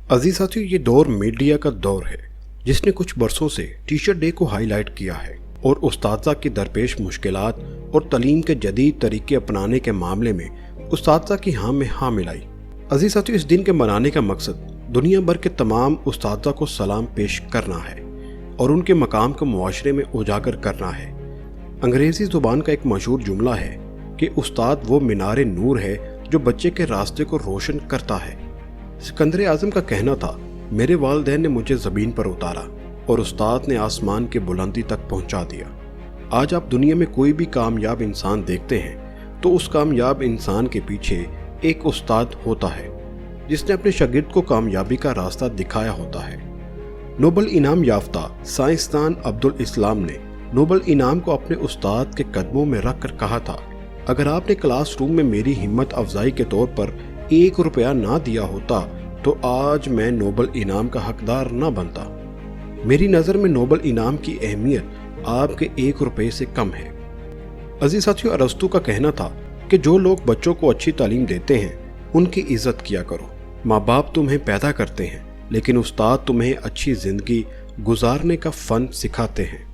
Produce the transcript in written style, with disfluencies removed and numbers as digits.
अजीज साथियों, ये दौर मीडिया का दौर है जिसने कुछ बरसों से टीचर डे को हाईलाइट किया है और उस्तादा की दरपेश मुश्किलात और तालीम के जदीद तरीके अपनाने के मामले में उस्तादा की हाँ में हाँ मिलाई। अजीज साथियों, इस दिन के मनाने का मकसद दुनिया भर के तमाम उस्तादा को सलाम पेश करना है और उनके मकाम को मुआशरे में उजागर करना है। अंग्रेजी जुबान का एक मशहूर जुमला है कि उस्ताद वो मीनार नूर है जो बच्चे के रास्ते को रोशन करता है। सिकंदर आजम का कहना था, मेरे वालिदैन ने मुझे ज़मीन पर उतारा और उस्ताद ने आसमान के बुलंदी तक पहुंचा दिया। आज आप दुनिया में कोई भी कामयाब इंसान देखते हैं तो उस कामयाब इंसान के पीछे एक उस्ताद होता है जिसने अपने शागिर्द को कामयाबी का रास्ता दिखाया होता है। नोबल इनाम याफ्ता साइंसदान अब्दुल इस्लाम ने नोबल इनाम को अपने उस्ताद के कदमों में रख कर कहा था, अगर आपने क्लासरूम में मेरी हिम्मत अफजाई के तौर पर 1 रुपया ना दिया होता तो आज मैं नोबल इनाम का हकदार ना बनता। मेरी नज़र में नोबल इनाम की अहमियत आपके 1 रुपये से कम है। अजीज साथियों, अरस्तु का कहना था कि जो लोग बच्चों को अच्छी तालीम देते हैं उनकी इज्जत किया करो। माँ बाप तुम्हें पैदा करते हैं लेकिन उस्ताद तुम्हें अच्छी जिंदगी गुजारने का फन सिखाते हैं।